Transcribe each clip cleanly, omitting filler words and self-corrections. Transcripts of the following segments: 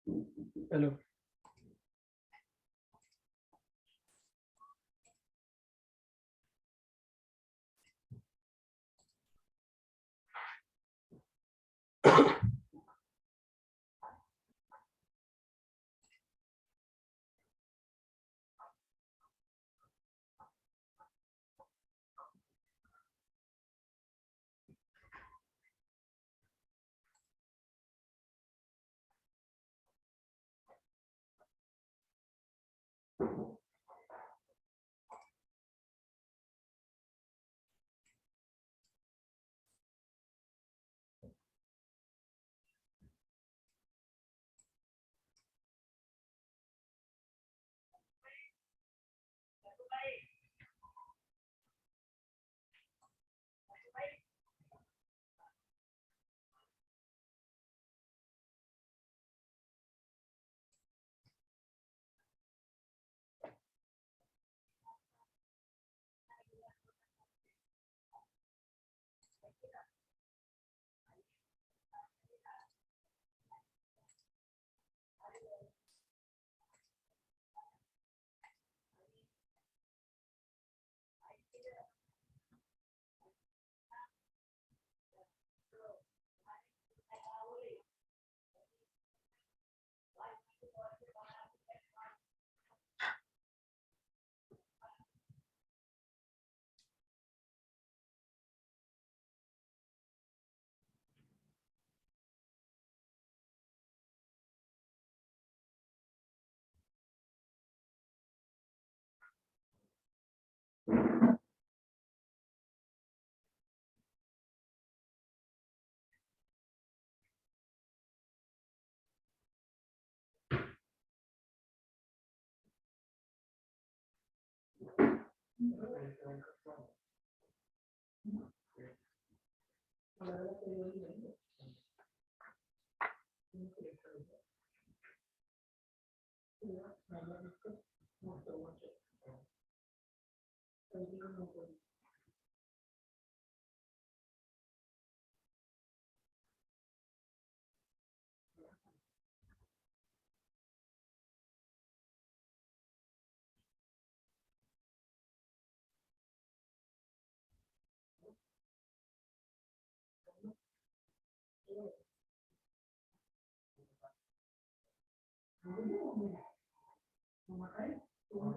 Hello.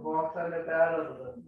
Box आले तयार होत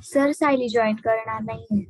सर सायली जॉईन करणार नाही.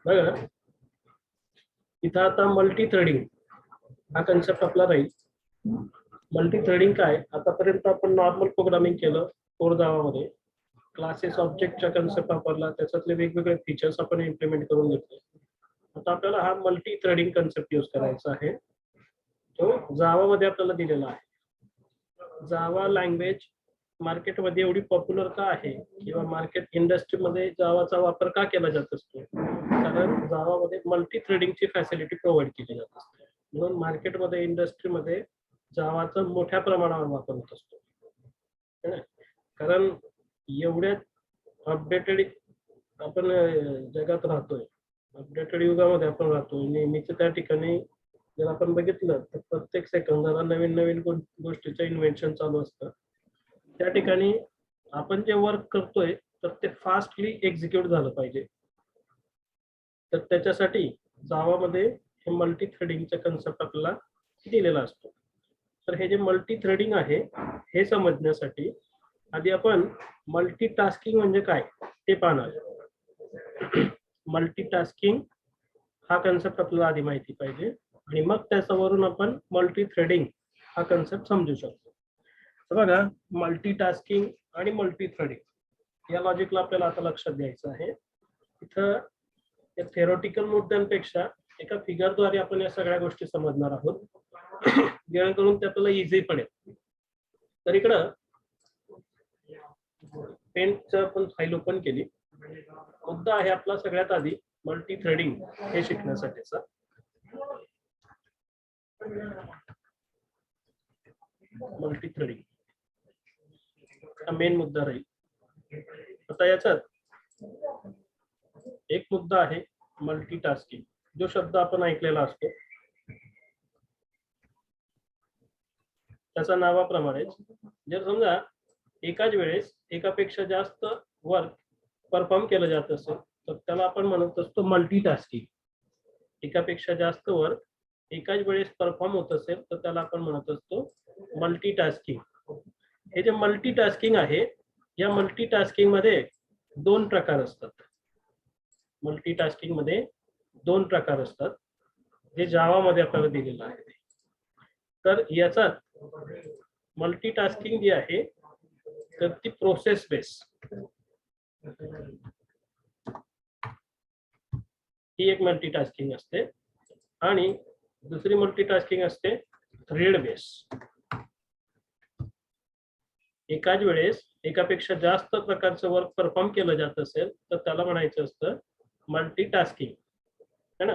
बघा इथं आता मल्टी थ्रेडिंग हा कन्सेप्ट आपला राहील. मल्टी थ्रेडिंग काय, आतापर्यंत आपण नॉर्मल प्रोग्रामिंग केलं कोर जावामध्ये, क्लासेस ऑब्जेक्टचा कन्सेप्ट वापरला, त्याच्यातले वेगवेगळे फीचर्स आपण इम्प्लिमेंट करून घेतले. आता आपल्याला हा मल्टी थ्रेडिंग कन्सेप्ट यूज करायचा आहे, तो जावामध्ये आपल्याला दिलेला आहे. जावा लँग्वेज मार्केटमध्ये एवढी पॉप्युलर का आहे किंवा मार्केट इंडस्ट्रीमध्ये जावाचा वापर का केला जात असतो, कारण जावामध्ये मल्टी थ्रेडिंगची फॅसिलिटी प्रोव्हाइड केली जात असते. म्हणून मार्केटमध्ये इंडस्ट्रीमध्ये जावाचा मोठ्या प्रमाणावर वापर होत असतो. कारण एवढ्या अपडेटेड आपण जगात राहतोय, अपडेटेड युगामध्ये आपण राहतोय नेहमीच. त्या ठिकाणी जर आपण बघितलं तर प्रत्येक सेकंदाला नवीन नवीन गोष्टीचं इन्व्हेन्शन चालू असतं. त्या ठिकाणी आपण जे वर्क करतोय तर ते फास्टली एक्झिक्यूट झालं पाहिजे. तर त्याच्यासाठी जावामध्ये हे मल्टी थ्रेडिंगचा कन्सेप्ट आपल्याला दिलेला असतो. तर हे जे मल्टी थ्रेडिंग आहे हे समजण्यासाठी आधी आपण मल्टीटास्किंग म्हणजे काय ते पाहणार. मल्टीटास्किंग हा कन्सेप्ट आपल्याला आधी माहिती पाहिजे आणि मग त्याच्यावरून आपण मल्टी थ्रेडिंग हा कन्सेप्ट समजू शकतो. बघा मल्टीटास्किंग आणि मल्टी थ्रेडिंग या लॉजिकला आपल्याला आता लक्षात द्यायचं आहे. इथं या थेरोटिकल मुद्द्यांपेक्षा एका फिगरद्वारे आपण या सगळ्या गोष्टी समजणार आहोत, जेणेकरून ते आपल्याला इझी पडेल. तर इकडं पेंटचं आपण फाईल ओपन केली. मुद्दा आहे आपला सगळ्यात आधी मल्टी थ्रेडिंग हे शिकण्यासाठीचा. मल्टी थ्रेडिंग हा मेन मुद्दा राहील. आता याच्यात एक मुद्दा आहे मल्टीटास्किंग, जो शब्द आपण ऐकलेला असतो त्याच्या नावाप्रमाणेच जर समजा एकाच वेळेस एकापेक्षा जास्त वर्क परफॉर्म केलं जात असेल तर त्याला आपण म्हणत असतो मल्टीटास्किंग. एकापेक्षा जास्त वर्क एकाच वेळेस परफॉर्म होत असेल तर त्याला आपण म्हणत असतो मल्टीटास्किंग. हे जे मल्टीटास्किंग आहे या मल्टीटास्किंग मध्ये दोन प्रकार असतात. मल्टीटास्किंग मध्ये दोन प्रकार असतात जे जावामध्ये आपल्याला दिलेलं आहे. तर याच्यात मल्टीटास्किंग जी आहे तर ती प्रोसेस बेस ही एक मल्टीटास्किंग असते आणि दुसरी मल्टीटास्किंग असते थ्रेड बेस. एकाच वेळेस एकापेक्षा जास्त प्रकारचं वर्क परफॉर्म केलं जात असेल तर त्याला म्हणायचं असतं मल्टीटास्किंग, है ना.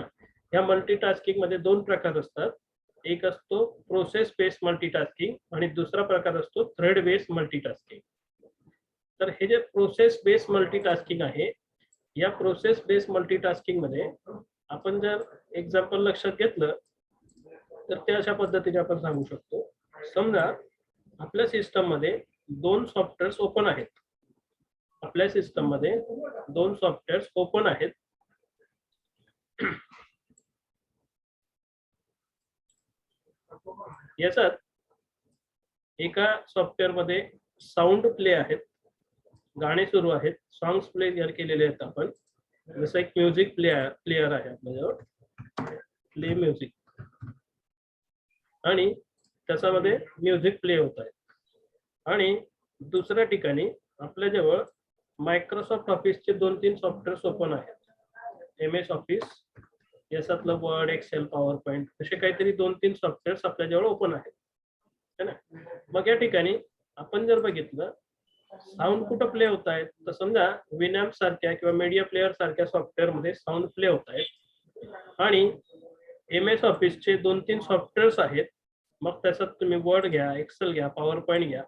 या मल्टीटास्किंग मध्ये दोन प्रकार असतात. एक असतो प्रोसेस बेस्ड मल्टीटास्किंग आणि दुसरा प्रकार असतो थ्रेड बेस्ड मल्टीटास्किंग. तर हे जे प्रोसेस बेस्ड मल्टीटास्किंग आहे या प्रोसेस बेस्ड मल्टीटास्किंग मध्ये आपण जर एक्झाम्पल लक्षात घेतलं तर ते अशा पद्धतीने आपण सांगू शकतो. समजा आपल्या सिस्टम मध्ये दोन सॉफ्टवेअर्स ओपन आहेत. आपल्या सिस्टम मध्ये दोन सॉफ्टवेअर्स ओपन आहेत. याच्यात एका सॉफ्टवेअर मध्ये साऊंड प्ले आहेत, गाणे सुरू आहेत, सॉंग्स प्ले केलेले आहेत आपण. जसं एक म्युझिक प्लेअर आहे आपल्याजवळ, प्ले म्युझिक, आणि त्याच्यामध्ये म्युझिक प्ले होत आहे. आणि दुसऱ्या ठिकाणी आपल्याजवळ मायक्रोसॉफ्ट ऑफिसचे 2-3 सॉफ्टवेअर्स ओपन आहेत. MS ऑफिस, याच्यातलं वर्ड, एक्सेल, पॉवर पॉइंट असे काहीतरी 2-3 सॉफ्टवेअर्स आपल्याजवळ ओपन आहेत, है ना. मग या ठिकाणी आपण जर बघितलं साऊंड कुठं प्ले होत आहेत तर समजा विनॅम्प सारख्या किंवा मीडिया प्लेअर सारख्या सॉफ्टवेअर मध्ये साऊंड प्ले होत आहेत आणि MS ऑफिसचे 2-3 सॉफ्टवेअर्स आहेत. मग त्याच्यात तुम्ही वर्ड घ्या, एक्सेल घ्या, पॉवर पॉइंट घ्या.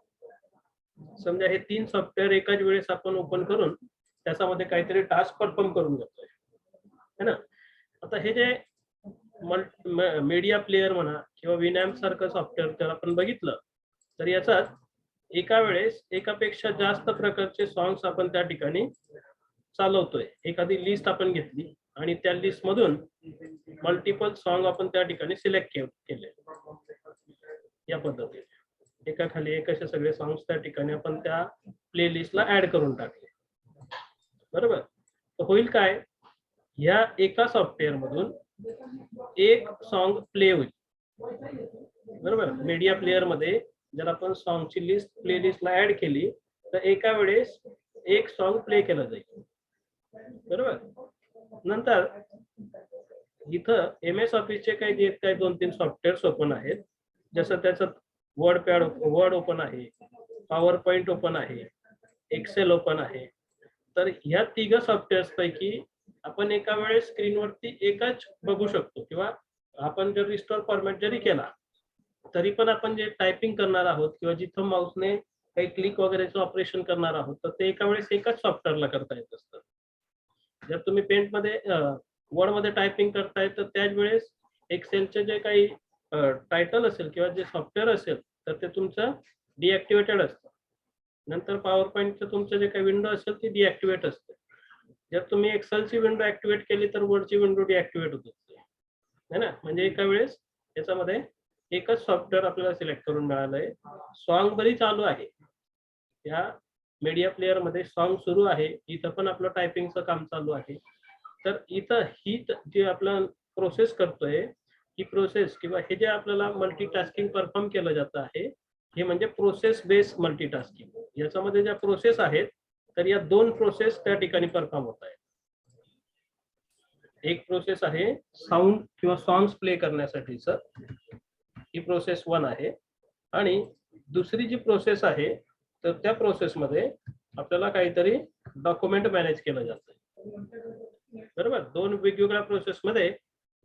समजा हे 3 सॉफ्टवेअर एकाच वेळेस आपण ओपन करून त्याच्यामध्ये काहीतरी टास्क परफॉर्म करून घेतोय, है ना. आता हे जे मीडिया प्लेअर म्हणा किंवा विनॅम्प सारखं सॉफ्टवेअर जर आपण बघितलं तर याचात एका वेळेस एकापेक्षा जास्त प्रकारचे सॉंग्स आपण त्या ठिकाणी चालवतोय. एखादी लिस्ट आपण घेतली आणि त्या लिस्ट मधून मल्टिपल सॉन्ग आपण त्या ठिकाणी सिलेक्ट केले. या पद्धतीने एका खाली एक असे सगळे सॉंग्स त्या ठिकाणी आपण त्या प्लेलिस्टला ऍड करून टाकले. बरोबर. तर होईल काय, ह्या एका सॉफ्टवेअर मधून एक सॉन्ग प्ले होईल. बरोबर. मीडिया प्लेअर मध्ये जर आपण सॉन्गची लिस्ट प्लेलिस्टला ऍड केली तर एका वेळेस एक सॉन्ग प्ले केलं जाईल. बरोबर. नंतर इथं MS ऑफिसचे काही जे काही 2-3 सॉफ्टवेअर्स ओपन आहेत, जसं त्याचं वर्ड ओपन आहे, पॉवर पॉइंट ओपन आहे, एक्सेल ओपन आहे. तर ह्या तिघ सॉफ्टवेअर्स पैकी आपण एका वेळेस स्क्रीनवरती एकच बघू शकतो किंवा आपण जर रिस्टोर फॉर्मॅट जरी केला तरी पण आपण जे टायपिंग करणार आहोत किंवा जिथं माऊसने काही क्लिक वगैरेचं ऑपरेशन करणार आहोत तर ते एका वेळेस एकाच सॉफ्टवेअरला करता येत असतं. जर तुम्ही पेंटमध्ये वर्ड मध्ये टायपिंग करताय तर त्याच वेळेस एक्सेलचे जे काही टायटल असेल किंवा जे सॉफ्टवेअर असेल तर ते तुमचं डिॲक्टिवेटेड असतं. नंतर पॉवर पॉईंटचं तुमचं जे काही विंडो असेल ती डिॲक्टिवेट असते. जर तुम्ही एक्सेलची विंडो ऍक्टिव्हेट केली तर वर्डची विंडो डिॲक्टिव्हेट होत असते, है ना. म्हणजे एका वेळेस याच्यामध्ये एकच सॉफ्टवेअर आपल्याला सिलेक्ट करून मिळालंय. सॉन्ग बरी चालू आहे या मीडिया प्लेअर मध्ये, सॉन्ग सुरू आहे, इथं पण आपलं टायपिंगचं काम चालू आहे. तर इथं ही जी आपलं प्रोसेस करतोय ही प्रोसेस किंवा हे जे आपल्याला मल्टीटास्किंग परफॉर्म केलं जातं आहे हे म्हणजे प्रोसेस बेस्ड मल्टीटास्किंग. याच्यामध्ये ज्या प्रोसेस आहेत तर या 2 प्रोसेस त्या ठिकाणी परफॉर्म होत आहेत. एक प्रोसेस आहे साऊंड किंवा सॉंग्स प्ले करण्यासाठीच, ही प्रोसेस 1 आहे. आणि दुसरी जी प्रोसेस आहे तर त्या प्रोसेसमध्ये आपल्याला काहीतरी डॉक्युमेंट मॅनेज केलं जातं. बरोबर. 2 वेगवेगळ्या प्रोसेसमध्ये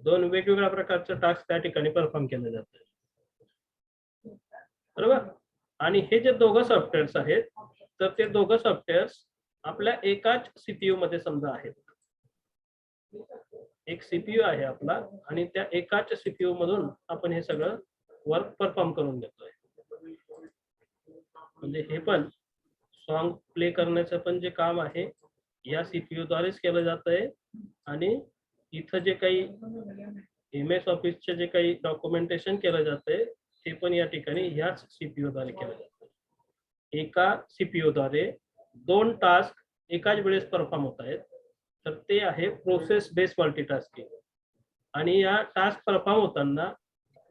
2 वेगवेगळ्या प्रकारचं टास्क त्या ठिकाणी परफॉर्म केलं जातं. बरोबर. आणि हे जे दोघं सॉफ्टवेअर्स आहेत तर ते दोघं सॉफ्टवेअर्स आपल्या एकाच सीपीयू मध्ये समजा आहेत. एक सीपीयू आहे आपला आणि त्या एकाच सीपीयू मधून आपण हे सगळं वर्क परफॉर्म करून घेतोय. म्हणजे हे पण सॉन्ग प्ले करण्याचं पण जे काम आहे या सीपीयू द्वारेच केलं जातंय. आणि इथं जे काही MS ऑफिसचे जे काही डॉक्युमेंटेशन केलं जातंय ते पण या ठिकाणी ह्याच सीपीयू द्वारे केलं जातं. एका सीपीयू द्वारे 2 टास्क एकाच वेळेस परफॉर्म होत आहेत. तर ते आहे प्रोसेस बेस्ड मल्टीटास्किंग. आणि या टास्क परफॉर्म होताना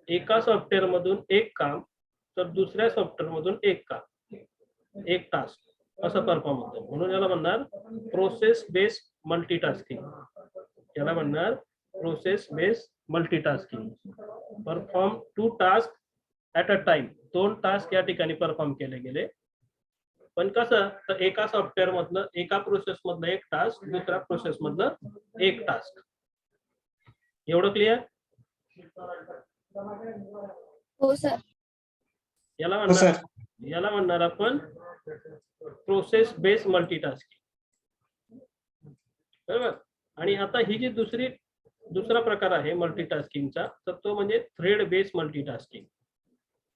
एका सॉफ्टवेअर मधून एक काम तर दुसऱ्या सॉफ्टवेअर मधून एक काम, एक टास्क असं परफॉर्म होतं. म्हणून याला म्हणणार प्रोसेस बेस्ड मल्टीटास्किंग. याला म्हणणार process based multitasking. Perform 2 task at a time. 2 task या ठिकाणी परफॉर्म केले गेले. पण कसं, तर एका सॉफ्टवेअर मधलं एका प्रोसेस मधलं एक टास्क दुसऱ्या प्रोसेस मधलं एक टास्क. एवढं क्लिअर? हो सर. याला म्हणणार आपण प्रोसेस बेस्ड मल्टीटास्किंग. बरोबर. आणि आता ही जी दुसरा प्रकार आहे मल्टीटास्किंगचा तर तो म्हणजे thread based multitasking.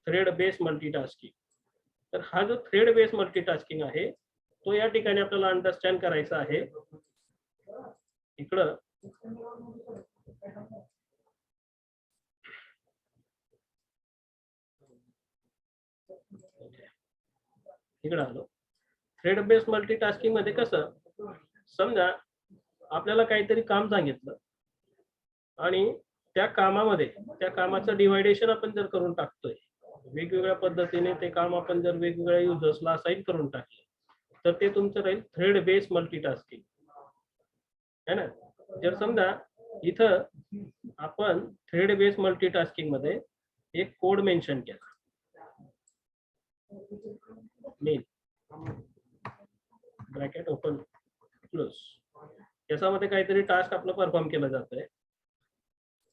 Thread based multitasking. तर हा जो थ्रेड बेस्ड मल्टीटास्किंग आहे तो या ठिकाणी आपल्याला अंडरस्टँड करायचा आहे. इकडं आलो. थ्रेड बेस्ड मल्टीटास्किंग मध्ये कसं, समजा आपल्याला काहीतरी काम सांगितलं आणि त्या कामामध्ये त्या कामाचं डिव्हायडेशन आपण जर करून टाकतोय वेगवेगळ्या पद्धतीने, ते काम आपण जर वेगवेगळ्या युजर्सला असाइन करून टाकले तर ते तुमचं राहील थ्रेड बेस्ड मल्टीटास्किंग, है ना. जर समजा इथं आपण थ्रेड बेस्ड मल्टीटास्किंग मध्ये एक कोड मेन्शन केला, मेन ब्रॅकेट ओपन क्लोज. याच्यामध्ये काहीतरी टास्क आपलं परफॉर्म केलं जातंय.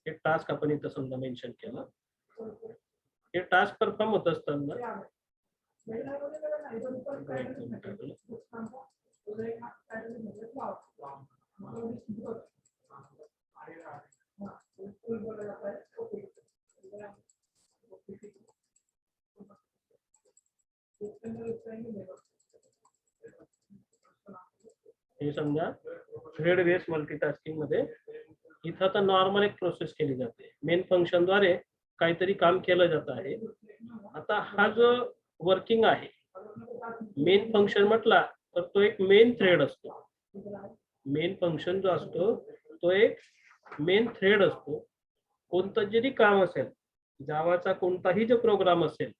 एक टास्क आपण इथं समजा मेन्शन केलं. हे टास्क परफॉर्म होत असताना तुम्ही समजा थ्रेड बेस मल्टीटास्किंग मध्ये इथं आता नॉर्मल एक प्रोसेस केली जाते. मेन फंक्शन द्वारे काहीतरी काम केलं जात आहे. आता हा जो वर्किंग आहे, मेन फंक्शन म्हटला तर तो एक मेन थ्रेड असतो. मेन फंक्शन जो असतो तो एक मेन थ्रेड असतो. कोणतं जरी काम असेल, जावाचा कोणताही जो प्रोग्राम असेल,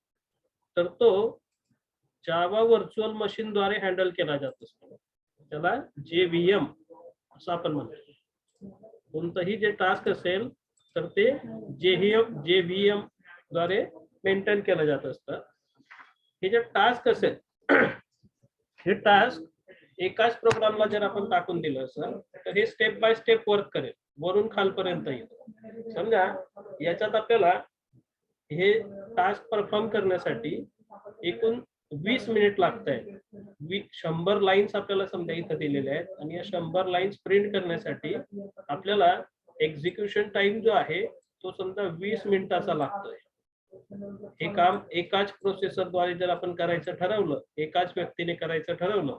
तर तो जावा व्हर्च्युअल मशीन द्वारे हँडल केला जात असतो. त्याला JVM असं आपण म्हणतो. कोणतंही जे टास्क असेल तर ते JVM द्वारे मेंटेन केलं जात असतं. हे जे टास्क असेल, हे टास्क एकाच प्रोग्रामला जर आपण टाकून दिलं असेल तर हे स्टेप बाय स्टेप वर्क करेल, वरून खालपर्यंत येईल. समजा याच्यात आपल्याला हे टास्क परफॉर्म करण्यासाठी एकूण 20 मिनिट लागत आहे. 100 लाईन्स आपल्याला समजा इथं दिलेल्या आहेत आणि या 100 लाईन्स प्रिंट करण्यासाठी आपल्याला एक्झिक्युशन टाइम जो आहे तो समजा 20 मिनिटाचा लागतोय. हे काम एकाच प्रोसेसरद्वारे जर आपण करायचं ठरवलं, एकाच व्यक्तीने करायचं ठरवलं,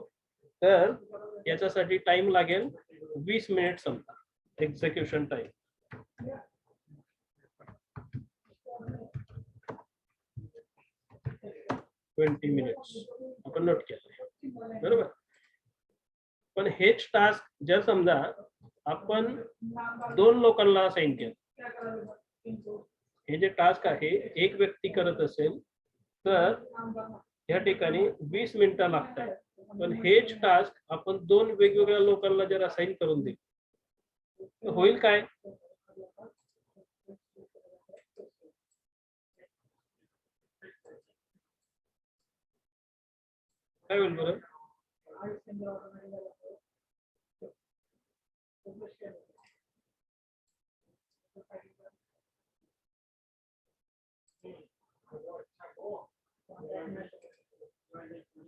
तर याच्यासाठी टाइम लागेल 20 मिनिट समजा एक्झिक्युशन टाइम. मिनिट्स आपण नोट केलं, बरोबर. पण हेच टास्क जर समजा आपण 2 लोकांना असाइन केलं, हे जे टास्क आहे एक व्यक्ती करत असेल तर या ठिकाणी 20 मिनिटं लागतात. पण हेच टास्क आपण 2 वेगवेगळ्या लोकांना जर असाइन करून दिले तर होईल काय? काय होईल बरं?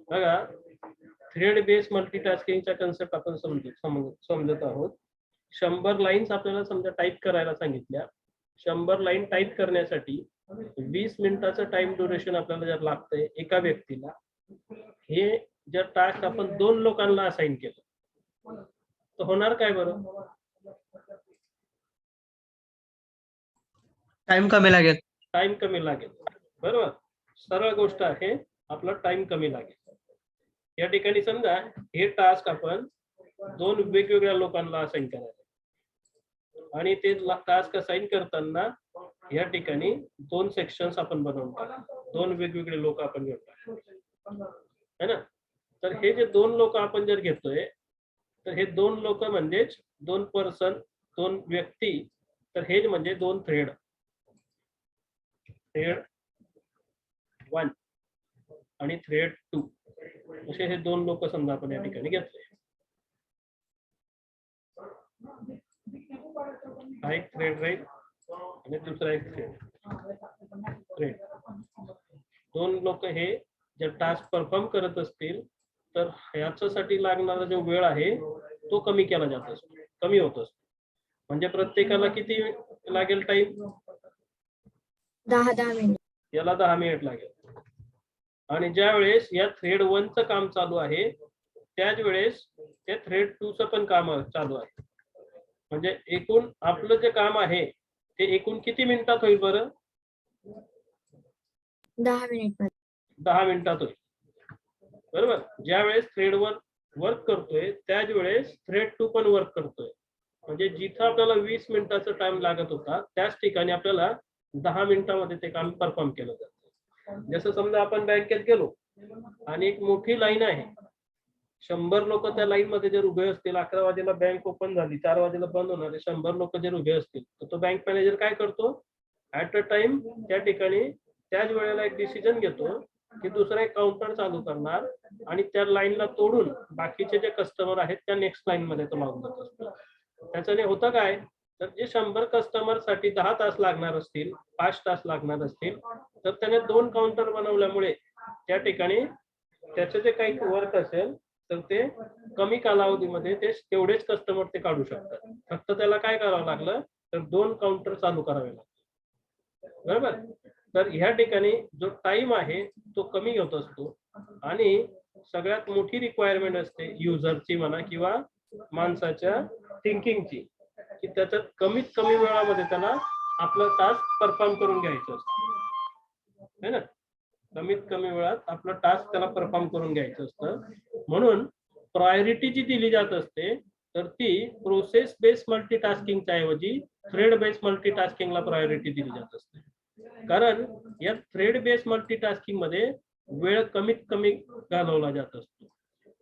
बघा, थ्रेड बेस मल्टीटास्किंगचा कन्सेप्ट आपण समजत आहोत. 100 लाईन्स आपल्याला समजा टाईप करायला सांगितल्या. 100 लाईन टाईप करण्यासाठी 20 मिनिटाचं टाइम ड्युरेशन आपल्याला जर लागतंय एका व्यक्तीला, हे जर टास्क आपण 2 लोकांना असाइन केलं तर होणार काय बरं? टाइम कमी लागेल. टाइम कमी लागेल, बरोबर. सरळ गोष्ट आहे, आपला टाइम कमी लागेल. या ठिकाणी समजा हे टास्क आपण 2 वेगवेगळ्या लोकांना असाइन करायचं आणि ते टास्क असाइन करताना या ठिकाणी 2 सेक्शन्स आपण बनवून टाकू, 2 वेगवेगळे लोक आपण घेतो है ना. तर हे जे 2 लोक आपण जर घेतोय तर हे 2 लोक म्हणजेच 2 पर्सन, 2 व्यक्ती, तर हे म्हणजे 2 थ्रेड. थ्रेड 1 आणि थ्रेड 2 असे हे 2 लोक समजा आपण या ठिकाणी घेतले. हा एक थ्रेड राहील आणि दुसरा एक थ्रेड. 2 लोक हे जर टास्क परफॉर्म करत असतील तर ह्याच्यासाठी लागणारा जो वेळ आहे तो कमी केला जात असतो, कमी होत असतो. म्हणजे प्रत्येकाला किती लागेल टाइम? 10 मिनिट. याला 10 मिनिट लागेल. आणि ज्या वेळेस या थ्रेड 1 चं काम चालू आहे त्याच वेळेस त्या थ्रेड 2 चं पण काम चालू आहे. म्हणजे एकूण आपलं जे काम आहे ते एकूण किती मिनिटात होईल बरं? 10 मिनिट. 10 मिनिटात होईल, बरोबर. ज्या वेळेस थ्रेड 1 वर्क करतोय त्याच वेळेस थ्रेड 2 पण वर्क करतोय. म्हणजे जिथं आपल्याला 20 मिनिटाचा टाइम लागत होता त्याच ठिकाणी आपल्याला 10 मिनिटामध्ये ते काम परफॉर्म केलं जातं. जसं समजा आपण बँकेत गेलो आणि एक मोठी लाईन आहे, 100 लोक त्या लाईन मध्ये जर उभे असतील, 11 वाजेला बँक ओपन झाली, 4 वाजेला बंद होणार आहे, 100 लोक जर उभे असतील तर तो बँक मॅनेजर काय करतो? ऍट अ टाइम त्या ठिकाणी त्याच वेळेला एक डिसिजन घेतो की दुसरा एक काउंटर चालू करणार आणि त्या लाईनला तोडून बाकीचे जे कस्टमर आहेत त्या नेक्स्ट लाईन मध्ये तो लावून जात असतो. त्याच्याने होतं काय, तर जे 100 कस्टमर साठी 10 तास लागणार असतील, 5 तास लागणार असतील, तर त्याने 2 काउंटर बनवल्यामुळे त्या ठिकाणी त्याचे जे काही वर्क असेल तर ते कमी कालावधीमध्ये ते तेवढेच कस्टमर ते काढू शकतात. फक्त त्याला काय करावं लागलं तर 2 काउंटर चालू करावे लागतात, बरोबर. तर ह्या ठिकाणी जो टाइम आहे तो कमी होत असतो आणि सगळ्यात मोठी रिक्वायरमेंट असते युजरची म्हणा किंवा माणसाच्या थिंकिंगची, की त्याच्यात कमीत कमी वेळामध्ये त्याला आपलं टास्क परफॉर्म करून घ्यायचं असतं है ना. कमीत कमी वेळात आपलं टास्क त्याला परफॉर्म करून घ्यायचं असतं. म्हणून प्रायोरिटी जी दिली जात असते तर ती प्रोसेस बेस्ड मल्टीटास्किंगच्या ऐवजी थ्रेड बेस्ड मल्टीटास्किंगला प्रायोरिटी दिली जात असते. कारण या थ्रेड बेस्ड मल्टीटास्किंग मध्ये वेळ कमीत कमी घालवला जात असतो.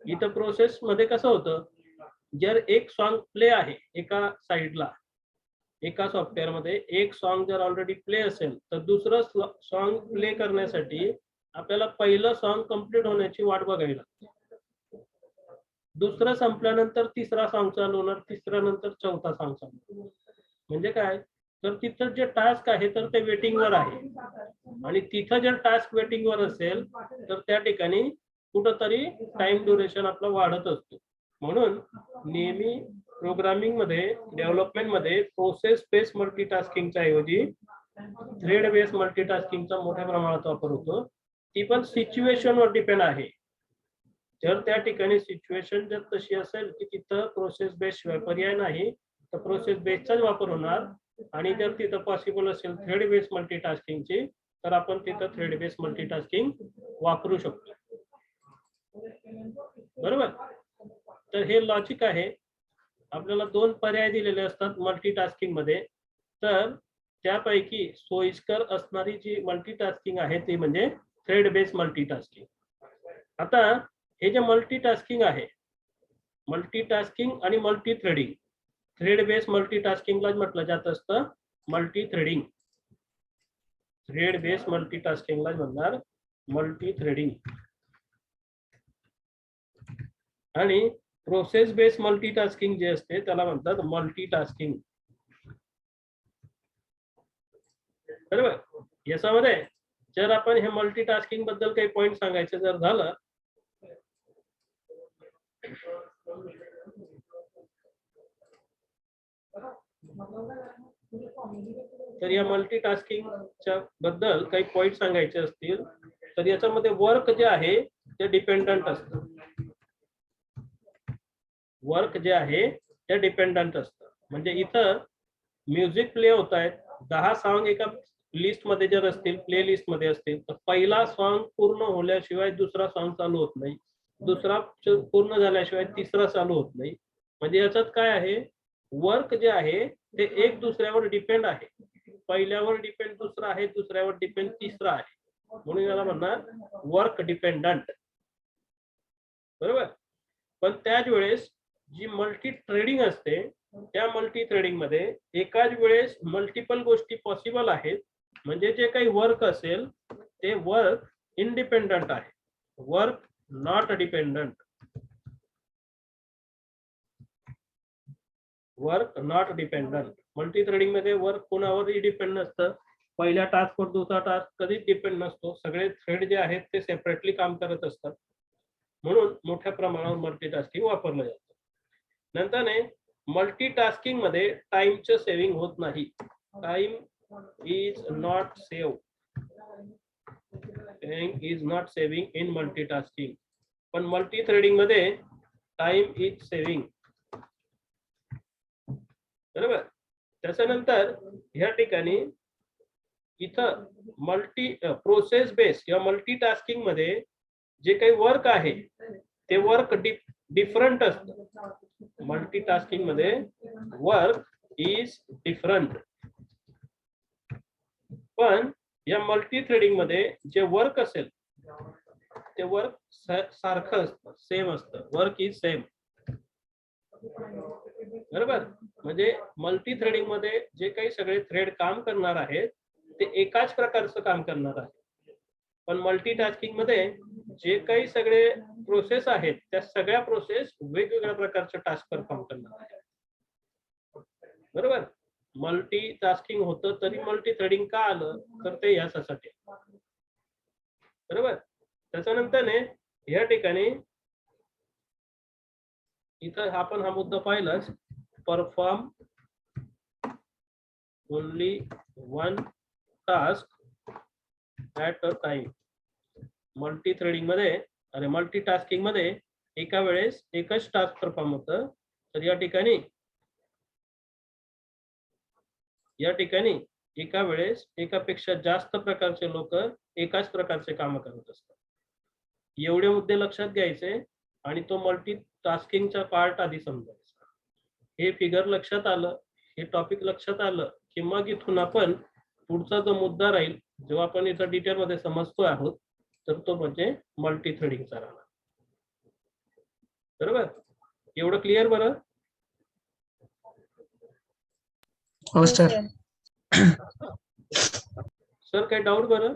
इथं प्रोसेस मध्ये कसं होतं, जर एक सॉन्ग प्ले आहे एका साइडला, एका सॉफ्टवेअर मध्ये एक सॉन्ग जर ऑलरेडी प्ले असेल तर दुसरं सॉन्ग प्ले करण्यासाठी आपल्याला पहिलं सॉन्ग कंप्लीट होण्याची वाट बघावी लागते. दुसरं संपल्यानंतर तिसरा सॉन्ग चालू होणार, तिसऱ्या नंतर चौथा सॉन्ग चालू. म्हणजे काय, तर तिथं जे टास्क आहे तर ते वेटिंगवर आहे आणि तिथं जर टास्क वेटिंगवर असेल तर त्या ठिकाणी कुठंतरी टाइम ड्युरेशन आपलं वाढत असतो. म्हणून नेहमी प्रोग्रामिंग मध्ये, डेव्हलपमेंट मध्ये प्रोसेस बेस्ड मल्टीटास्किंगच्या ऐवजी थ्रेड बेस्ड मल्टीटास्किंगचा मोठ्या प्रमाणात वापर होतो. ती पण सिच्युएशनवर डिपेंड आहे. जर त्या ठिकाणी सिच्युएशन जर तशी असेल की तिथं प्रोसेस बेस्ड शिवाय पर्याय नाही तर प्रोसेस बेस्डचाच वापर होणार. आणि जर तिथं पॉसिबल असेल थ्रेड बेस्ड मल्टीटास्किंगची तर आपण तिथं थ्रेड बेस्ड मल्टीटास्किंग वापरू शकतो. बरोबर. तर हे लॉजिक आहे. आपल्याला दोन पर्याय दिलेले असतात मल्टीटास्किंग मध्ये, तर त्यापैकी सोयीस्कर असणारी जी मल्टीटास्किंग आहे ती म्हणजे थ्रेड बेस्ड मल्टीटास्किंग. आता हे जे मल्टीटास्किंग आहे, मल्टीटास्किंग आणि मल्टी थ्रेडिंग, थ्रेड बेस्ड मल्टीटास्किंगला म्हटलं जात असतं मल्टी थ्रेडिंग. थ्रेड बेस्ड मल्टीटास्किंगला म्हणणार मल्टी थ्रेडिंग. आणि प्रोसेस बेस्ड मल्टीटास्किंग जे असते त्याला म्हणतात मल्टीटास्किंग. बरोबर. याच्यामध्ये जर आपण हे मल्टीटास्किंग बद्दल काही पॉइंट सांगायचं जर झालं तर या मल्टीटास्किंगच्या बद्दल काही पॉइंट सांगायचे असतील तर याच्यामध्ये वर्क जे आहे ते डिपेंडंट असतं. वर्क जे आहे ते डिपेंडंट असतं. म्हणजे इथं म्युझिक प्ले होत आहेत, 10 सॉन्ग एका लिस्ट मध्ये जर असतील, प्ले लिस्ट मध्ये असतील तर पहिला सॉन्ग पूर्ण होण्याशिवाय दुसरा सॉन्ग चालू होत नाही, दुसरा पूर्ण झाल्याशिवाय तिसरा चालू होत नाही. म्हणजे याच्यात काय आहे, वर्क जे आहे ते एक दुसऱ्यावर डिपेंड आहे. पहिल्यावर डिपेंड दुसरा आहे, दुसऱ्यावर डिपेंड तिसरा आहे. म्हणून याला म्हणणार वर्क डिपेंडंट. बरोबर. पण त्याच वेळेस जी मल्टी ट्रेडिंग असते त्या मल्टी थ्रेडिंग मध्ये एकाच वेळेस मल्टिपल गोष्टी पॉसिबल आहेत. म्हणजे जे काही वर्क असेल ते वर्क इंडिपेंडंट आहे, work not dependent. Work not dependent. Multi threading मध्ये वर्क कोणावरही डिपेंड नसतं. पहिल्या टास्कवर दुसरा टास्क कधीच डिपेंड नसतो. सगळे थ्रेड जे आहेत ते सेपरेटली काम करत असतात. म्हणून मोठ्या प्रमाणावर मल्टीटास्किंग वापरलं जातं. नंतर मल्टीटास्किंग मध्ये टाइमचं सेव्हिंग होत नाही. Time is not save. Time is not saving in multitasking. पण मल्टी थ्रेडिंग मध्ये टाइम इज सेव्हिंग. बरोबर. त्याच्यानंतर ह्या ठिकाणी इथं मल्टी प्रोसेस बेस किंवा मल्टीटास्किंग मध्ये जे काही वर्क आहे ते वर्क डिफरंट असतं. मल्टीटास्किंग मध्ये वर्क इज डिफरंट. पण या मल्टी थ्रेडिंग मध्ये जे वर्क असेल ते वर्क सारखं असतं, सेम असतं. Work is same. बरोबर. म्हणजे मल्टी थ्रेडिंग मध्ये जे काही सगळे थ्रेड काम करणार आहेत ते एकाच प्रकारचं काम करणार आहे. पण मल्टीटास्किंग मध्ये जे काही सगळे प्रोसेस आहेत त्या सगळ्या प्रोसेस वेगवेगळ्या प्रकारचे टास्क परफॉर्म करणार आहेत. बरोबर. मल्टीटास्किंग होतं तरी मल्टी थ्रेडिंग का आलं तर ते यासाठी. बरोबर. त्याच्यानंतर या ठिकाणी इथं आपण हा मुद्दा पाहिलाच, perform only one task at a time. Multi threading मध्ये आणि मल्टीटास्किंग मध्ये एका वेळेस एकच टास्क परफॉर्म होतं तर या ठिकाणी एका वेळेस एकापेक्षा जास्त प्रकारचे लोक एकाच प्रकारचे काम करत असतात. एवढे मुद्दे लक्षात घ्यायचे आणि तो मल्टीटास्किंगचा पार्ट आधी समजायचा. हे फिगर लक्षात आलं, हे टॉपिक लक्षात आलं की मग इथून आपण पुढचा जो मुद्दा राहील जेव्हा आपण इथं डिटेल मध्ये समजतो आहोत तर तो म्हणजे मल्टी थ्रेडिंगचा राहणार. बरोबर, एवढं क्लिअर? बरं हो सर. सर काही डाऊट? बरं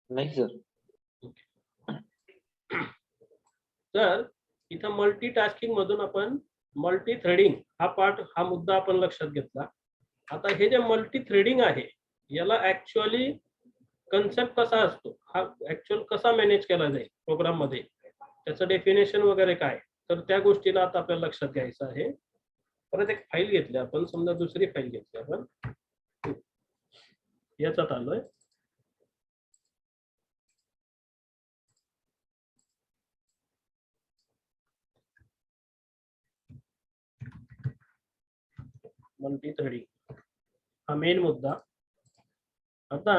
नाही सर. तर इथं मल्टीटास्किंग मधून आपण मल्टी थ्रेडिंग हा मुद्दा आपण लक्षात घेतला. आता हे जे मल्टी थ्रेडिंग आहे याला ऍक्च्युअली कन्सेप्ट कसा असतो, हा ऍक्च्युअल कसा मॅनेज केला जाईल प्रोग्राम मध्ये, त्याचं डेफिनेशन वगैरे काय, तर त्या गोष्टीला आता आपल्याला लक्षात घ्यायचं आहे. परत एक फाईल घेतली आपण, समजा दुसरी फाईल घेतली आपण, याच्यात आलोय. मल्टी थ्रेडिंग हा मेन मुद्दा. आता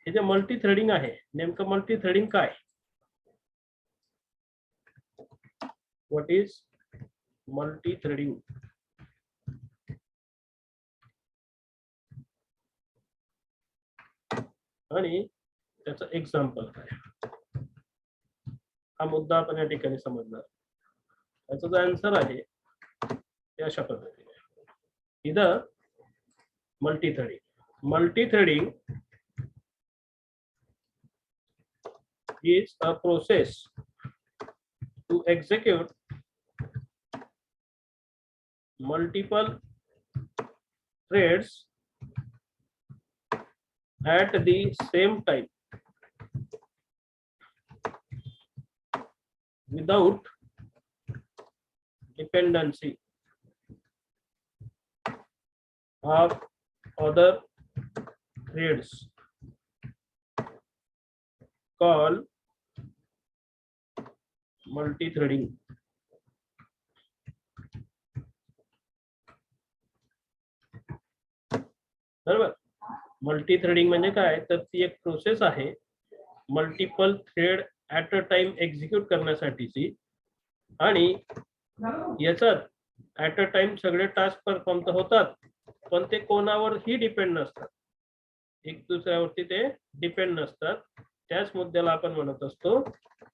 हे जे मल्टी थ्रेडिंग आहे, नेमकं मल्टी थ्रेडिंग काय, व्हॉट इज मल्टी थ्रेडिंग? आणि त्याचं एक्झाम्पल काय, हा मुद्दा आपण या ठिकाणी समजणार. त्याचा जो आन्सर आहे ते अशा पद्धतीने. इथं multi threading is a process to execute multiple threads at the same time without dependency of other threads, called multi-threading. बरोबर, मल्टी थ्रेडिंग म्हणजे काय, तर ती एक प्रोसेस आहे multiple thread at a time execute करण्यासाठीची. आणि याच्यात ऍट अ टाइम सगळे टास्क परफॉर्म तर होतात पण ते कोणावरही डिपेंड नसतात, एक दुसऱ्यावरती ते डिपेंड नसतात. त्याच मुद्द्याला आपण म्हणत असतो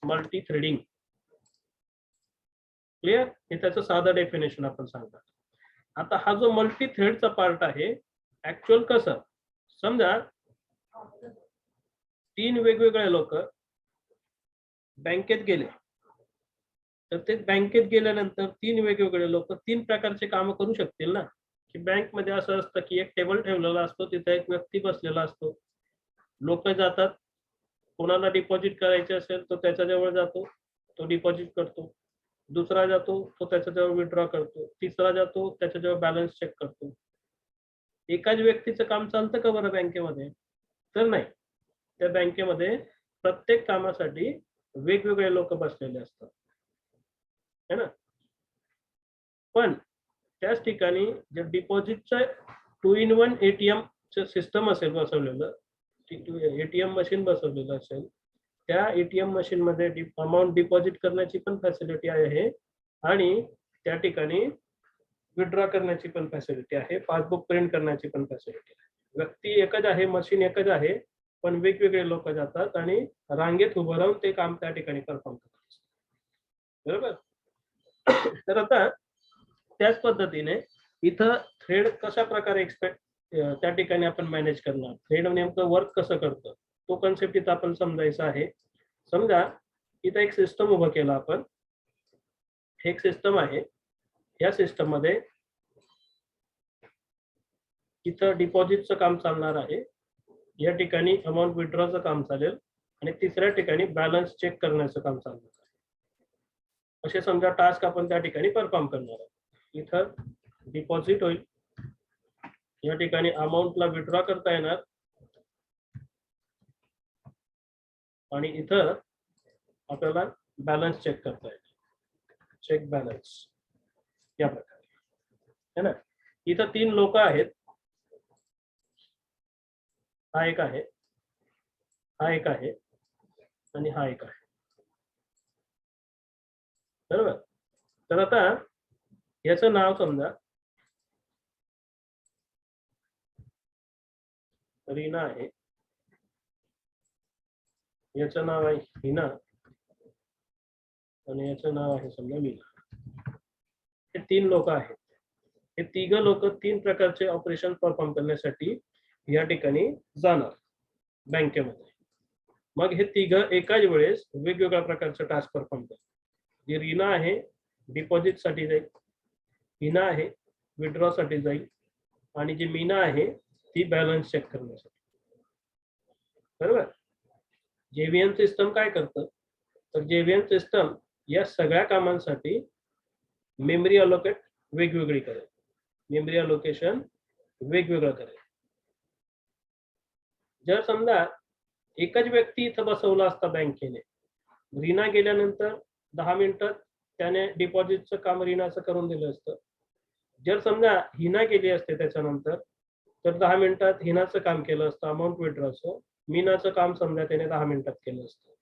मल्टी थ्रेडिंग. क्लिअर? हे त्याचं साधं डेफिनेशन आपण सांगतात. आता हा जो मल्टी थ्रेडचा पार्ट आहे ऍक्च्युअल कसं, समजा 3 वेगवेगळे लोक बँकेत गेले, तर ते बँकेत गेल्यानंतर 3 वेगवेगळे लोक 3 प्रकारचे काम करू शकतील ना. की बँक मध्ये असं असतं की एक टेबल ठेवलेला असतो, तिथे एक व्यक्ती बसलेला असतो, लोक जातात, कोणाला डिपॉझिट करायचे असेल तो त्याच्याजवळ जातो, तो डिपॉझिट करतो, दुसरा जातो तो त्याच्याजवळ विड्रॉ करतो, तिसरा जातो त्याच्याजवळ बॅलन्स चेक करतो. एकाच व्यक्तीचं काम चालतं का बरं बँकेमध्ये? तर नाही, त्या बँकेमध्ये प्रत्येक कामासाठी वेगवेगळे लोक बसलेले असतात, है ना. पण त्याच ठिकाणी जर डिपॉझिटचं 2-in-1 ATM सिस्टम असेल बसवलेलं, ATM मशीन बसवलेलं असेल, त्या ATM मशीन मध्ये अमाऊंट डिपॉझिट करण्याची पण फॅसिलिटी आहे आणि त्या ठिकाणी विड्रॉ करण्याची पण फॅसिलिटी आहे, पासबुक प्रिंट करण्याची पण फॅसिलिटी आहे. व्यक्ती एकच आहे, मशीन एकच आहे, पण वेगवेगळे लोक जातात आणि रांगेत उभं राहून ते काम त्या ठिकाणी परफॉर्म करतात. बरोबर. तर आता त्याच पद्धतीने इथं थ्रेड कशा प्रकारे त्या ठिकाणी आपण मॅनेज करणार, थ्रेड नेमकं वर्क कसं करतं तो कन्सेप्ट इथं आपण समजायचा आहे. समजा इथं एक सिस्टम उभं केलं आपण, एक सिस्टम आहे, या सिस्टम मध्ये इथं डिपॉझिटचं काम चालणार आहे, या ठिकाणी अमाऊंट विड्रॉचं काम चालेल आणि तिसऱ्या ठिकाणी बॅलन्स चेक करण्याचं काम चालणार आहे. असे समजा टास्क आपण त्या ठिकाणी परफॉर्म करणार आहोत. इथं डिपॉझिट होईल, या ठिकाणी अमाऊंटला विड्रॉ करता येणार आणि इथं आपल्याला बॅलन्स चेक करता येईल. चेक बॅलन्स या प्रकारे है ना. इथं 3 लोक आहेत. हा एक आहे, हा एक आहे आणि हा एक आहे. बरोबर. तर आता याचं नाव समजा रीना आहे, याचं नाव आहे हिना आणि याचं नाव आहे समजा मीना. हे 3 लोक आहेत. हे तिघ लोक 3 प्रकारचे ऑपरेशन परफॉर्म करण्यासाठी या ठिकाणी जाणार बँकेमध्ये. मग हे तिघ एकाच वेळेस वेगवेगळ्या प्रकारचे टास्क परफॉर्म करतात. जी रीना आहे डिपॉझिट साठी जाईल, हिना आहे विड्रॉ साठी जाईल आणि जी मीना आहे ती बॅलन्स चेक करण्यासाठी. बरोबर. जेव्हीएम सिस्टम काय करतं, तर जेव्हीएम सिस्टम या सगळ्या कामांसाठी मेमरी अलोकेट वेगवेगळी करेल, मेमरी अलोकेशन वेगवेगळं करेल. जर समजा एकच व्यक्ती इथं बसवला असता बँकेने, रीना गेल्यानंतर 10 मिनिटात त्याने डिपॉझिटचं काम रीनाचं करून दिलं असतं. जर समजा हिना गेली असते त्याच्यानंतर, तर 10 मिनिटात हिनाचं काम केलं असतं अमाऊंट विड्रॉचं. मीनाचं काम समजा त्याने 10 मिनिटात केलं असतं.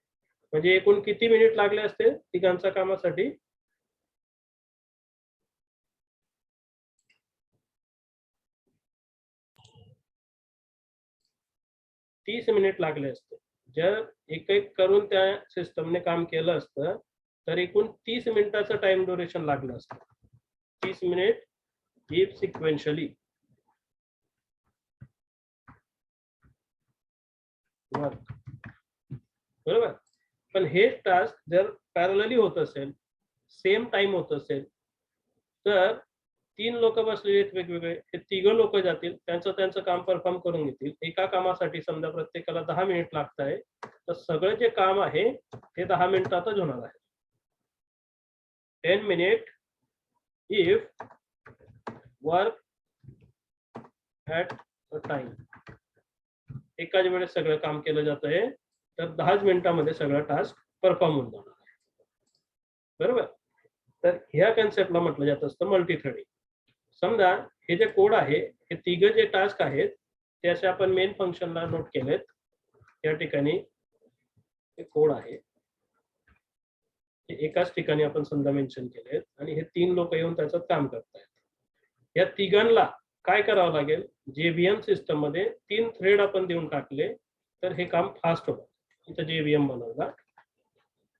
म्हणजे एकूण किती मिनिट लागले असते तिघांच्या कामासाठी? 30 मिनिट लागले असते. जर एक एक करून त्या सिस्टमने काम केलं असतं तर एकूण 30 मिनिटाचं टाइम ड्युरेशन लागलं असतं. 30 मिनिट इफ सिक्वेन्शियली. बरोबर. पण हे टास्क जर पॅरलली होत असेल, सेम टाइम होत असेल, तर 3 लोक बसलेले आहेत वेगवेगळे, हे तिघ लोक जातील, त्यांचं काम परफॉर्म करून घेतील. एका कामासाठी समजा प्रत्येकाला 10 मिनिट लागत आहे, तर सगळं जे काम आहे ते 10 मिनिटातच होणार आहे. 10 minute if work at a time. एकाच वेळेस सगळं काम केलं जात आहे, तर 10 मिनिटामध्ये सगळा टास्क परफॉर्म होऊन जाणार आहे. बरोबर. तर ह्या कन्सेप्टला म्हटलं जात असतं मल्टी थ्रेडिंग. समजा हे जे कोड आहे, हे तिघ जे टास्क आहेत ते असे आपण मेन फंक्शनला नोट केलेत. या ठिकाणी हे कोड आहे, हे एकाच ठिकाणी आपण समजा मेन्शन केलेत आणि हे 3 लोक येऊन त्याचं काम करतायत. या तिघांना काय करावं लागेल, जेव्हीएम सिस्टम मध्ये 3 थ्रेड आपण देऊन टाकले तर हे काम फास्ट होतं. इथं जेव्हीएम बनवला,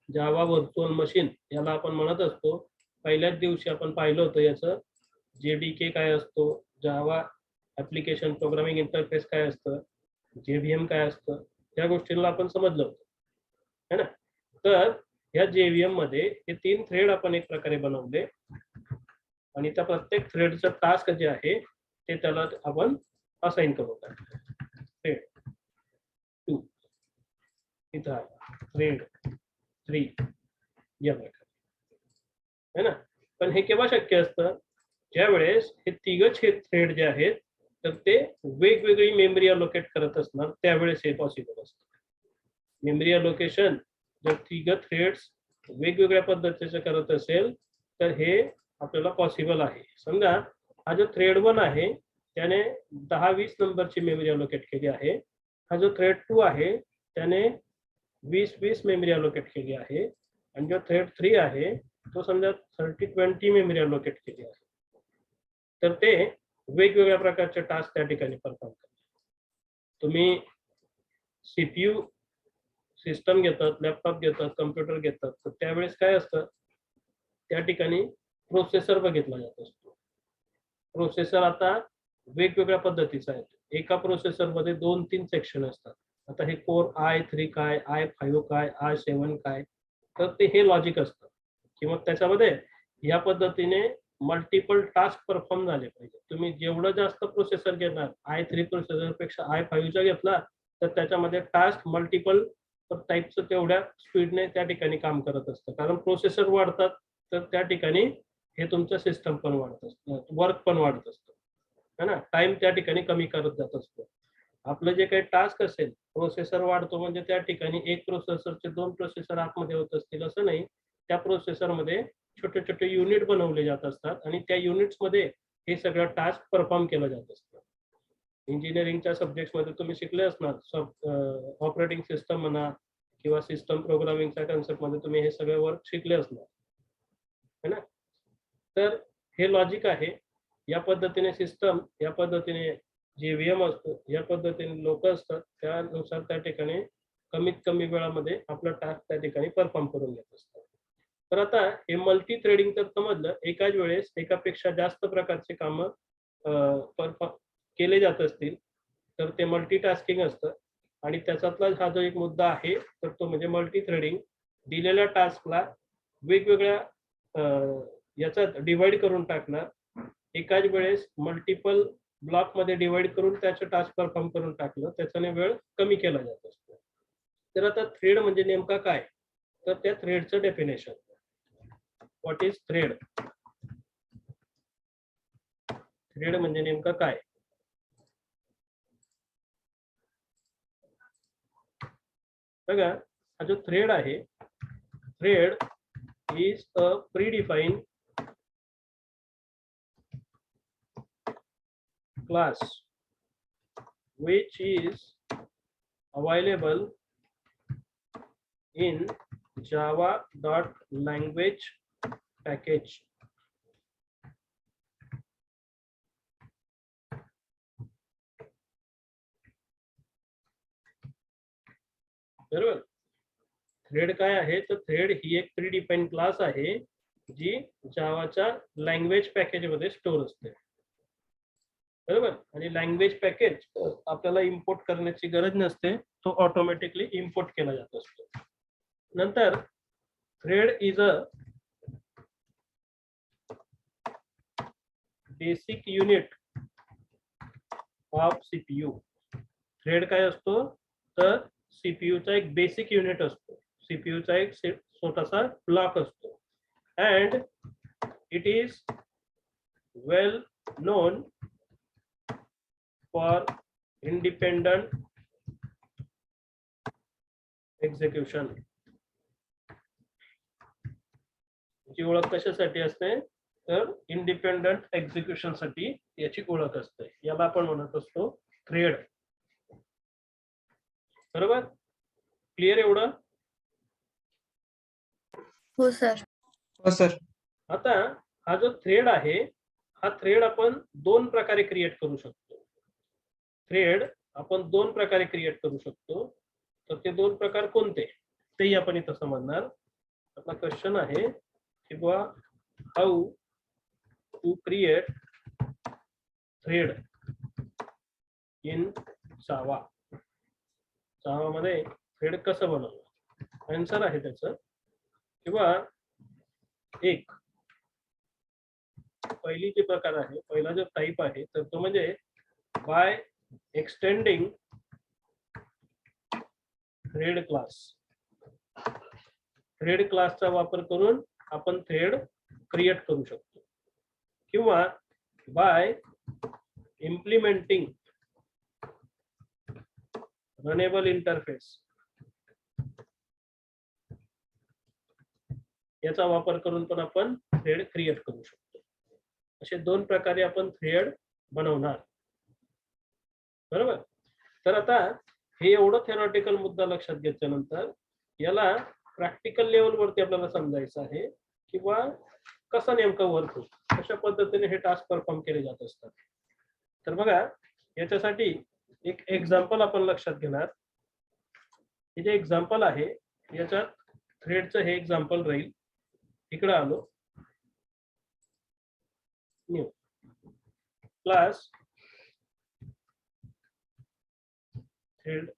जावा व्हर्च्युअल मशीन याला आपण म्हणत असतो. पहिल्याच दिवशी आपण पाहिलं होतं याचं जेडीके काय असतो, जावा ऍप्लिकेशन प्रोग्रामिंग इंटरफेस काय असतं, जेव्हीएम काय असतं, या गोष्टींना आपण समजलं होतं है ना. तर या जेव्हीएम मध्ये हे 3 थ्रेड आपण एक प्रकारे बनवले आणि त्या प्रत्येक थ्रेडचं टास्क जे आहे ते त्याला आपण असाइन करू. थ्रेड 2 इथं आहे, थ्रेड 3 या प्रकारे है ना. पण हे केव्हा शक्य असतं, ज्यावेळेस हे तिघच हे थ्रेड जे आहेत तर ते वेगवेगळी मेमरी अलोकेट करत असणार, त्यावेळेस हे पॉसिबल असतं. मेमरी अलोकेशन जर तिघ थ्रेड्स वेगवेगळ्या पद्धतीचं करत असेल तर हे आपल्याला पॉसिबल आहे. समजा हा जो थ्रेड 1 आहे त्याने 10-20 नंबरची मेमरी अलोकेट केली आहे. हा जो थ्रेड 2 आहे त्याने 20-20 मेमरी अलोकेट केली आहे आणि जो थ्रेड 3 आहे तो समजा 30-20 मेमरी अलोकेट केली आहे. तर ते वेगवेगळ्या प्रकारचे टास्क त्या ठिकाणी परफॉर्म करतात. तुम्ही सीपीयू सिस्टम घेतात, लॅपटॉप घेतात, कम्प्युटर घेतात, तर त्यावेळेस काय असतं, त्या ठिकाणी प्रोसेसर बघितला जात असतो. प्रोसेसर आता वेगवेगळ्या पद्धतीचा आहे. एका प्रोसेसर मध्ये 2-3 सेक्शन असतात. आता हे कोर i3 काय, i5 काय, i7 काय, तर ते हे लॉजिक असतं की मग त्याच्यामध्ये या पद्धतीने मल्टिपल टास्क परफॉर्म झाले पाहिजे. तुम्ही जेवढं जास्त प्रोसेसर घेणार, i3 प्रोसेसर पेक्षा i5चा घेतला तर त्याच्यामध्ये टास्क मल्टिपल टाईपचं तेवढ्या स्पीडने त्या ठिकाणी काम करत असतं. कारण प्रोसेसर वाढतात तर त्या ठिकाणी हे तुमचं सिस्टम पण वाढत असतं, वर्क पण वाढत असतं है ना. टाइम त्या ठिकाणी कमी करत जात असतो. आपलं जे काही टास्क असेल, प्रोसेसर वाढतो म्हणजे त्या ठिकाणी एक प्रोसेसरचे 2 प्रोसेसर आतमध्ये होत असतील असं नाही, त्या प्रोसेसरमध्ये छोटे छोटे युनिट बनवले जात असतात आणि त्या युनिट्समध्ये हे सगळं टास्क परफॉर्म केलं जात असतं. इंजिनिअरिंगच्या सब्जेक्ट्समध्ये तुम्ही शिकले असणार, ऑपरेटिंग सिस्टम म्हणा किंवा सिस्टम प्रोग्रामिंगच्या कन्सेप्टमध्ये तुम्ही हे सगळे वर्क शिकले असणार है ना. तर हे लॉजिक आहे. या पद्धतीने सिस्टम, या पद्धतीने JVM असतो, या पद्धतीने लोक असतात, त्यानुसार त्या ठिकाणी कमीत कमी वेळामध्ये आपला टास्क त्या ठिकाणी परफॉर्म करून घेत असतात. तर आता हे मल्टी थ्रेडिंग तर समजलं, एकाच वेळेस एकापेक्षा जास्त प्रकारचे कामं परफॉर्म केले जात असतील तर ते मल्टीटास्किंग असतं. आणि त्याच्यातला हा जो एक मुद्दा आहे तर तो म्हणजे मल्टी थ्रेडिंग. दिलेल्या टास्कला वेगवेगळ्या याच्यात डिवाइड करून टाकणार, एकाच वेळेस मल्टिपल ब्लॉक मध्ये डिवाइड करून त्याचं टास्क परफॉर्म करून टाकलं, त्याच्याने वेळ कमी केला जात असतो. तर आता थ्रेड म्हणजे नेमका काय, तर त्या थ्रेडचं definition. What is thread? Thread म्हणजे नेमका काय? बघा, हा जो थ्रेड आहे, thread is a predefined class which is available in java.language package. बरोबर. थ्रेड काय आहे, तर थ्रेड ही एक प्रीडिफाईन्ड क्लास आहे जी जावाच्या लँग्वेज पॅकेज मध्ये स्टोअर असते. बरोबर. आणि लँग्वेज पॅकेज आपल्याला इम्पोर्ट करण्याची गरज नसते, तो ऑटोमॅटिकली इम्पोर्ट केला जात असतो. नंतर thread is a basic unit of CPU. Thread काय असतो, तर सीपीयूचा एक बेसिक युनिट असतो, सीपीयूचा एक छोटासा ब्लॉक असतो. And it is well non for independent execution. याची ओळख कशासाठी असते, तर इंडिपेंडंट एक्झिक्युशन साठी याची ओळख असते. याला आपण म्हणत असतो थ्रेड. बरोबर. क्लिअर एवढं? हो सर. हो सर. आता हा जो थ्रेड आहे, हा थ्रेड आपण दोन प्रकारे क्रिएट करू शकतो. थ्रेड आपण दोन प्रकारे क्रिएट करू शकतो. तर ते दोन प्रकार कोणते तेही आपण इथं समजणार. आपला क्वेश्चन आहे की बुवा, how to create thread in Java. Java मध्ये थ्रेड कसं बनवलं. आन्सर आहे त्याचं किंवा एक पहिली जे प्रकार आहे, पहिला जो टाईप आहे, तर तो म्हणजे बाय एक्सटेंडिंग थ्रेड क्लास. थ्रेड क्लासचा वापर करून आपण थ्रेड क्रिएट करू शकतो. किंवा बाय इम्प्लिमेंटिंग रनेबल इंटरफेस, याचा वापर करून पण आपण थ्रेड क्रिएट करू शकतो. असे दोन प्रकारे आपण थ्रेड बनवणार. बरोबर. तर आता हे एवढं थेरॉटिकल मुद्दा लक्षात घेतल्यानंतर याला प्रॅक्टिकल लेवलवरती आपल्याला समजायचं आहे किंवा कसा नेमका वर्क होतो, कशा पद्धतीने हे टास्क परफॉर्म केले जात असतात. तर बघा, याच्यासाठी एक एक्झाम्पल आपण लक्षात घेणार. हे जे एक्झाम्पल आहे याच्यात थ्रेडचं हे एक्झाम्पल राहील. इकडे आलो, new class thread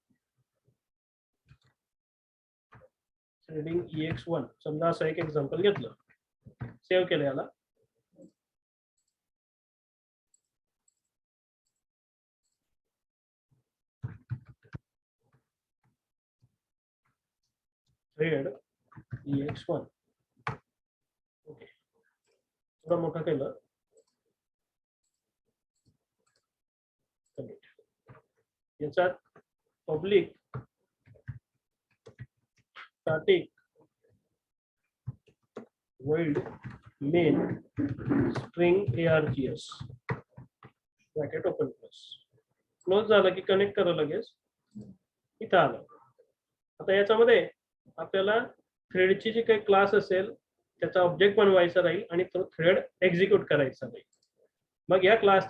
threading EX1 समजा असं एक एक्झाम्पल घेतलं, सेव्ह केलं याला. थ्रेड EX1 ओके, थोडं मोठं केलं. याच्यात public static void main string args bracket open close झालं की कनेक्ट करा लगेच इथं आलं. आता याच्यामध्ये आपल्याला थ्रेडची जी काही क्लास असेल त्याचा ऑब्जेक्ट बनवायचा राहील आणि तो थ्रेड एक्झिक्यूट करायचा राहील. मग या क्लास